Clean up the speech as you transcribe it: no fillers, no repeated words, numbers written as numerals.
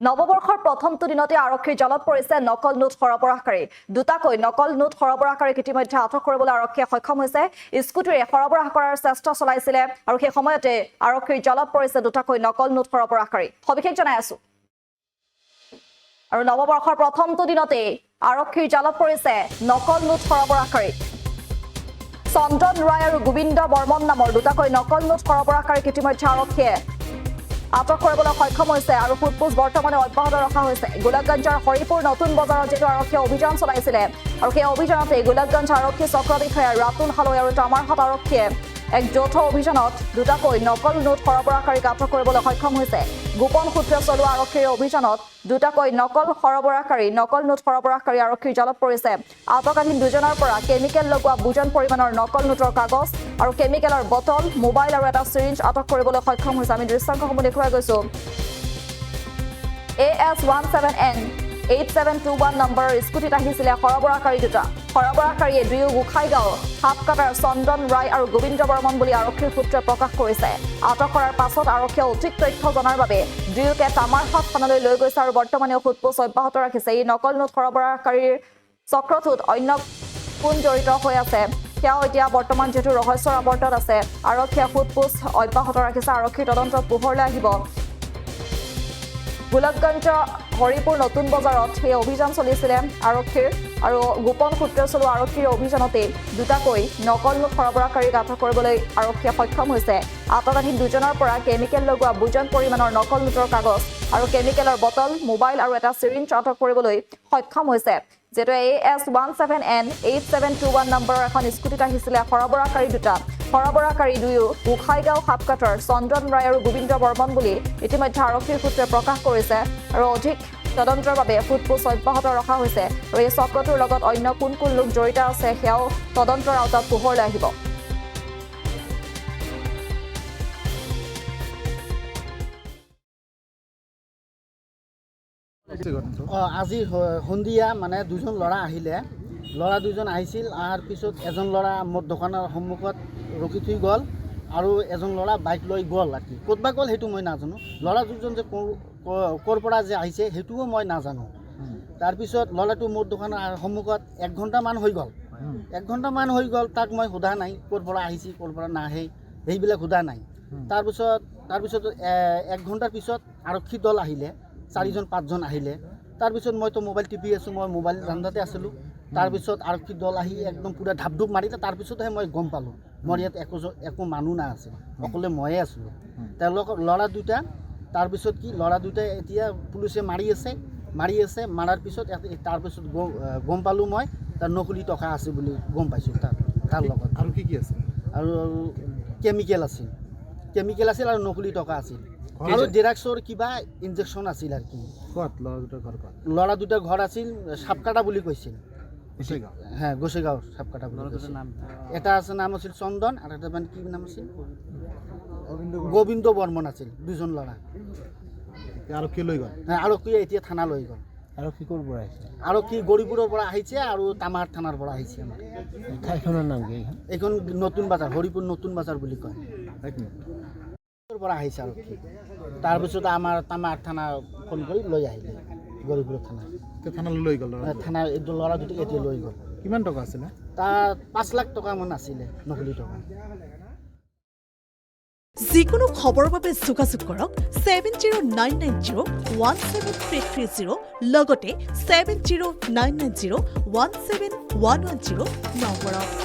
নৱবৰ্ষৰ প্ৰথমটো দিনতে আৰক্ষীৰ জালত পৰিছে নকল নোট সৰবৰাহকাৰী দুটাকৈ নকল নোট সৰবৰাহকাৰীক ইতিমধ্যে আটক কৰিবলৈ আৰক্ষীয়ে সক্ষম হৈছে স্কুটিৰে সৰবৰাহ কৰাৰ চেষ্টা চলাইছিলে আৰু সেই সময়তে আৰক্ষীৰ জালত পৰিছে দুটাকৈ নকল নোট সৰবৰাহকাৰী সবিশেষ জনাই আছো আৰু নৱবৰ্ষৰ প্ৰথমটো দিনতে আৰক্ষীৰ জালত পৰিছে নকল নোট সৰবৰাহকাৰী চন্দন ৰায় আৰু গোবিন্দ বৰ্মন নামৰ দুটাকৈ নকল নোট সৰবৰাহকাৰীক ইতিমধ্যে আৰক্ষীয়ে আটক কৰিবলৈ সক্ষম হৈছে আৰু ফুটপোজ বৰ্তমানে অব্যাহত ৰখা হৈছে গোলাকগঞ্জৰ হৰিপুৰ নতুন বজাৰত যেটো আৰক্ষীয়ে অভিযান চলাইছিলে আৰু সেই অভিযানতে গোলাকগঞ্জ আৰক্ষী চক্ৰ বিষয়া ৰাতুল হালৈ আৰু তামাৰহাট আৰক্ষীয়ে এক যৌথ অভিযানত দুটাকৈ নকল নোট সৰবৰাহকাৰীক আটক কৰিবলৈ সক্ষম হৈছে গোপন সূত্ৰে চলোৱা আৰক্ষীৰ অভিযানত দুটাকৈ নকল নোট সৰবৰাহকাৰী আৰক্ষীৰ জালত পৰিছে আটকাধীন দুজনৰ পৰা কেমিকেল লগোৱা বুজন পৰিমাণৰ নকল নোটৰ কাগজ আৰু কেমিকেলৰ বটল মোবাইল আৰু এটা সিৰিঞ্জ আটক কৰিবলৈ সক্ষম হৈছে আমি দৃশ্যাংশসমূহ দেখুৱাই গৈছো AS17N 8721 নম্বৰৰ স্কুটিত আহিছিলে সৰবৰাহকাৰী দুটা সৰবৰাহকাৰীয়ে দুয়ো গোখাইগাঁও হাপকাটাৰ চন্দন ৰায় আৰু গোবিন্দ বৰ্মন বুলি আৰক্ষীৰ সূত্ৰে প্ৰকাশ কৰিছে আটক কৰাৰ পাছত আৰক্ষীয়ে অধিক তথ্য জনাৰ বাবে দুয়োকে তামাৰহাট থানালৈ লৈ গৈছে আৰু বৰ্তমানে সোধপোছ অব্যাহত ৰাখিছে এই নকল নোট সৰবৰাহকাৰীৰ চক্ৰটোত অন্য কোন জড়িত হৈ আছে সেয়াও এতিয়া বৰ্তমান যেটো ৰহস্যৰ আৱৰ্তত আছে আৰক্ষীয়ে সোধপোছ অব্যাহত ৰাখিছে আৰক্ষীৰ তদন্ত পোহৰলৈ আহিব গোলাকগঞ্জ হৰিপুৰ নতুন বজাৰত এই অভিযান চলিছিলে আৰক্ষীৰ আৰু গোপন সূত্ৰে চলোৱা আৰক্ষীৰ অভিযানতে দুটাকৈ নকল নোট সৰবৰাহকাৰীক আটক কৰিবলৈ আৰক্ষীয়ে সক্ষম হৈছে আটকাধীন দুজনৰ পৰা কেমিকেল লগোৱা বুজন পৰিমাণৰ নকল নোটৰ কাগজ আৰু কেমিকেলৰ বটল মোবাইল আৰু এটা সিৰিঞ্জ আটক কৰিবলৈ সক্ষম হৈছে যেটো AS17N 8721 নম্বৰৰ এখন স্কুটিত আহিছিলে সৰবৰাহকাৰী দুটা সৰবৰাহকাৰী দুয়ো গোখাইগাঁও হাপকাটাৰ চন্দন ৰায় আৰু গোবিন্দ বৰ্মন বুলি ইতিমধ্যে আৰক্ষীৰ সূত্ৰে প্ৰকাশ কৰিছে আৰু অধিক তদন্তৰ বাবে ফুটপোছ অব্যাহত ৰখা হৈছে আৰু এই চক্ৰটোৰ লগত অন্য কোন কোন লোক জড়িত আছে সেয়াও তদন্তৰ আওতাত পোহৰলৈ আহিব আজি সন্ধিয়া মানে দুজন ল'ৰা আহিলে ল'ৰা দুজন আহিছিল অহাৰ পিছত এজন ল'ৰা মোৰ দোকানৰ সন্মুখত ৰখি থৈ গ'ল আৰু এজন ল'ৰা বাইক লৈ গ'ল ৰাতি ক'তবা গ'ল সেইটো মই নাজানো ল'ৰা দুজন যে ক'ৰ পৰা যে আহিছে সেইটোও মই নাজানো তাৰপিছত ল'ৰাটো মোৰ দোকানৰ সন্মুখত 1 ঘণ্টামান হৈ গ'ল 1 ঘণ্টামান হৈ গ'ল তাক মই সোধা নাই ক'ৰ পৰা আহিছে ক'ৰ পৰা নাহে সেইবিলাক সোধা নাই তাৰপিছত 1 ঘণ্টাৰ পিছত আৰক্ষী দল আহিলে 4জন 5জন আহিলে তাৰপিছত মইতো মোবাইল টিপি আছোঁ মই মোবাইল ধান্দাতে আছিলোঁ তাৰপিছত আৰক্ষী দল আহি একদম পুৰা ঢাপঢুপ মাৰিলে তাৰপিছতহে মই গম পালোঁ মোৰ ইয়াত একো মানুহ নাছিল অকলে ময়ে আছিলোঁ তেওঁলোকৰ ল'ৰা দুটা তাৰপিছত কি ল'ৰা দুটাই এতিয়া পুলিচে মাৰি আছে মাৰাৰ পিছত তাৰপিছত গম পালোঁ মই তাৰ নকলি টকা আছে বুলি গম পাইছোঁ তাৰ লগত আৰু কি আছে আৰু কেমিকেল আছিল আৰু নকলি টকা আছিল আৰু ড্ৰাগছৰ কিবা ইনজেকশ্যন আছিল আৰু কি ল'ৰা দুটাৰ ঘৰ আছিল সাপকাটা বুলি কৈছিল হ্যাঁ গোসাইগাঁও সাপকাটা বুলি এটা আছে নাম আছিল চন্দন আৰু এটা মানে কি নাম আছিল গোবিন্দ বৰ্মন আছিল দুজন ল'ৰা আৰক্ষী লৈ গ'ল আৰক্ষীয়ে এতিয়া থানা লৈ গ'ল আৰক্ষী ক'ৰ পৰা আহিছে আৰক্ষী গৌৰীপুৰৰ পৰা আহিছে আৰু তামাৰহাট থানাৰ পৰা আহিছে আমাৰ ঠাইখনৰ নাম কি এইখন নতুন বাজাৰ হৰিপুৰ নতুন বাজাৰ বুলি কয় পৰা আহিছে আৰক্ষী তাৰপিছত আমাৰ তামাৰহাট থানা ফোন কৰি লৈ আহিলে গৌৰীপুৰ থানালৈ লৈ গ'ল থানা ল'ৰা দুটাক এতিয়া লৈ গ'ল কিমান টকা আছিলে তাৰ 5 লাখ টকা মান আছিলে নকলি টকা যিকোনো খবৰৰ বাবে যোগাযোগ কৰক 7099017330 লগতে 7099017110 নম্বৰত